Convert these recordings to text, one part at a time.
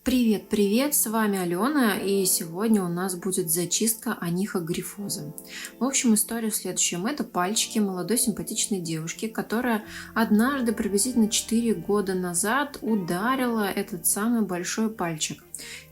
Привет, с вами Алена, и сегодня у нас будет зачистка анихогрифоза. В общем, история в следующем. Это пальчики молодой симпатичной девушки, которая однажды, приблизительно 4 года назад, ударила этот самый большой пальчик.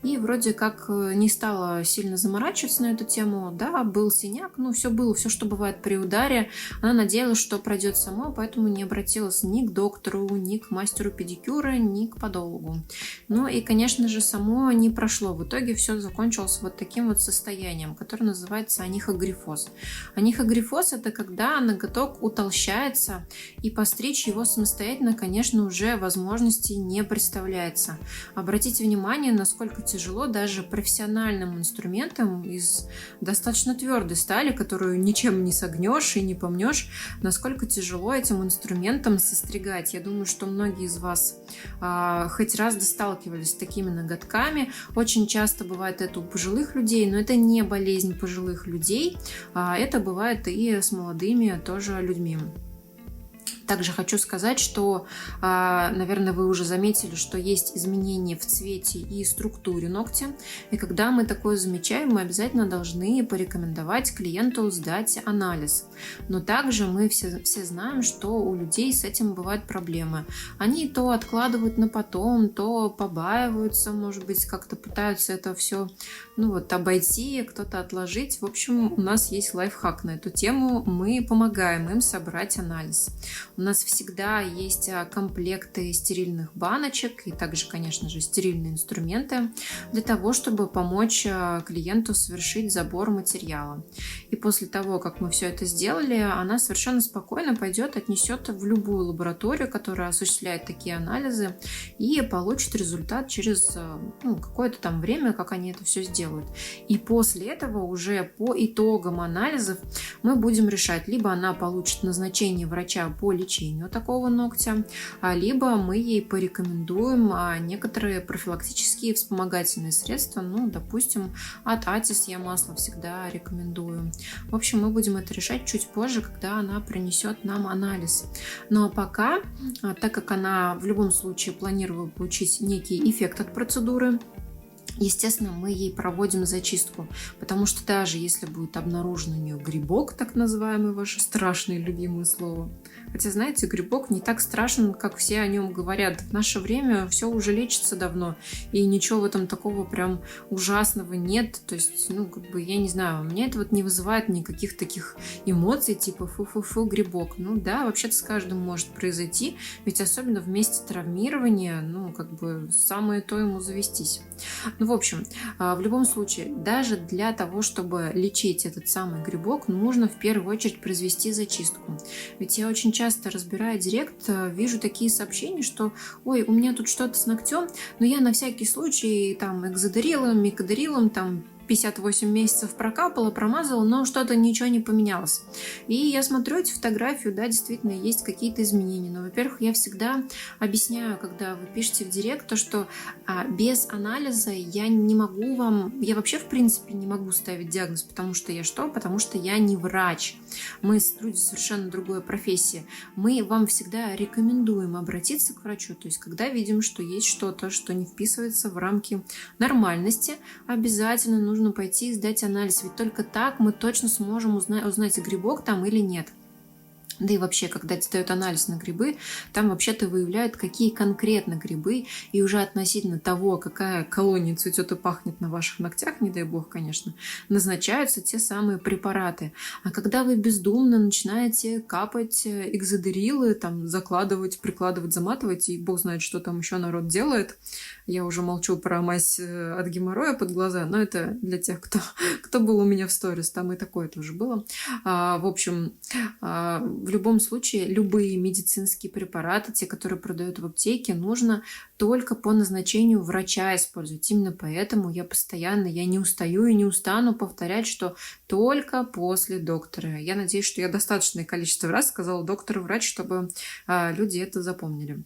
И вроде как не стала сильно заморачиваться на эту тему. Да, был синяк, все было, все, что бывает при ударе. Она надеялась, что пройдет само, поэтому не обратилась ни к доктору, ни к мастеру педикюра, ни к подологу. Ну и, конечно же, само не прошло. В итоге все закончилось вот таким вот состоянием, которое называется анихогрифоз. Анихогрифоз – это когда ноготок утолщается, и постричь его самостоятельно, конечно, уже возможности не представляется. Обратите внимание, насколько тяжело даже профессиональным инструментам из достаточно твердой стали, которую ничем не согнешь и не помнешь, насколько тяжело этим инструментом состригать. Я думаю, что многие из вас хоть раз сталкивались с такими ноготками. Очень часто бывает это у пожилых людей, но это не болезнь пожилых людей, это бывает и с молодыми тоже людьми. Также хочу сказать, что, наверное, вы уже заметили, что есть изменения в цвете и структуре ногтя. И когда мы такое замечаем, мы обязательно должны порекомендовать клиенту сдать анализ. Но также мы все знаем, что у людей с этим бывают проблемы. Они то откладывают на потом, то побаиваются, может быть, как-то пытаются это все обойти, кто-то отложить. В общем, у нас есть лайфхак на эту тему. Мы помогаем им собрать анализ. У нас всегда есть комплекты стерильных баночек и также, конечно же, стерильные инструменты для того, чтобы помочь клиенту совершить забор материала. И после того, как мы все это сделали, она совершенно спокойно пойдет, отнесет в любую лабораторию, которая осуществляет такие анализы, и получит результат через какое-то там время, как они это все сделают. И после этого уже по итогам анализов мы будем решать, либо она получит назначение врача по лечению такого ногтя, либо мы ей порекомендуем некоторые профилактические вспомогательные средства, допустим, от Атис я масло всегда рекомендую. В общем, мы будем это решать чуть позже, когда она принесет нам анализ. Но пока, так как она в любом случае планировала получить некий эффект от процедуры, естественно, мы ей проводим зачистку, потому что даже если будет обнаружен у нее грибок, так называемый, ваше страшное любимое слово, хотя, знаете, грибок не так страшен, как все о нем говорят. В наше время все уже лечится давно, и ничего в этом такого прям ужасного нет. То есть, я не знаю, у меня это не вызывает никаких таких эмоций, типа фу-фу-фу, грибок. Да, вообще-то с каждым может произойти, ведь особенно в месте травмирования, самое то ему завестись. В общем, в любом случае, даже для того, чтобы лечить этот самый грибок, нужно в первую очередь произвести зачистку. Ведь я очень часто, разбирая директ, вижу такие сообщения, что «Ой, у меня тут что-то с ногтем, но я на всякий случай экзодерилом, микодерилом, 58 месяцев прокапала, промазала, но что-то ничего не поменялось». И я смотрю эти фотографии, да, действительно есть какие-то изменения. Но, во-первых, я всегда объясняю, когда вы пишете в директ, то, что без анализа я не могу я вообще, в принципе, не могу ставить диагноз, потому что Потому что я не врач. Мы люди совершенно другой профессии. Мы вам всегда рекомендуем обратиться к врачу, то есть, когда видим, что есть что-то, что не вписывается в рамки нормальности, обязательно нужно пойти и сдать анализ, ведь только так мы точно сможем узнать, грибок там или нет. Да и вообще, когда сдают анализ на грибы, там вообще-то выявляют, какие конкретно грибы, и уже относительно того, какая колония цветет и пахнет на ваших ногтях, не дай бог, конечно, назначаются те самые препараты. А когда вы бездумно начинаете капать экзодерилы, закладывать, прикладывать, заматывать, и бог знает, что там еще народ делает, я уже молчу про мазь от геморроя под глаза, но это для тех, кто был у меня в сторис, там и такое тоже было. В общем, в любом случае, любые медицинские препараты, те, которые продают в аптеке, нужно только по назначению врача использовать. Именно поэтому я не устаю и не устану повторять, что только после доктора. Я надеюсь, что я достаточное количество раз сказала доктор и врач, чтобы люди это запомнили.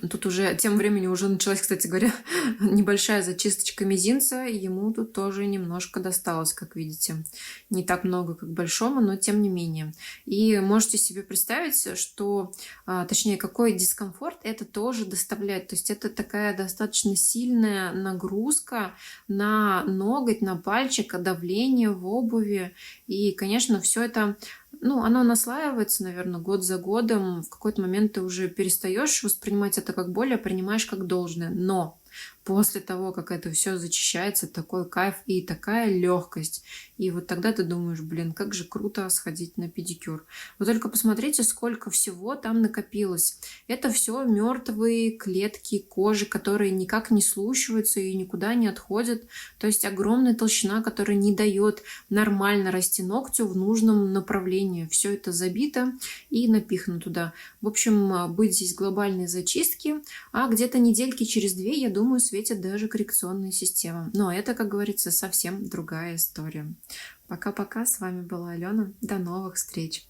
Тут уже тем временем уже началась, кстати говоря, небольшая зачисточка мизинца. Ему тут тоже немножко досталось, как видите. Не так много, как большому, но тем не менее. И можете себе представить, что, точнее, какой дискомфорт это тоже доставляет. То есть это такая достаточно сильная нагрузка на ноготь, на пальчик, давление в обуви. И, конечно, все это оно наслаивается, наверное, год за годом. В какой-то момент ты уже перестаешь воспринимать это как боль, а принимаешь как должное. Но после того, как это все зачищается, такой кайф и такая легкость. И вот тогда ты думаешь, блин, как же круто сходить на педикюр. Вы только посмотрите, сколько всего там накопилось. Это все мертвые клетки кожи, которые никак не слушаются и никуда не отходят. То есть огромная толщина, которая не дает нормально расти ногтю в нужном направлении. Все это забито и напихано туда. В общем, быть здесь глобальной зачистки, а где-то недельки через 2, я думаю, светит даже коррекционная система. Но это, как говорится, совсем другая история. Пока-пока, с вами была Алена. До новых встреч!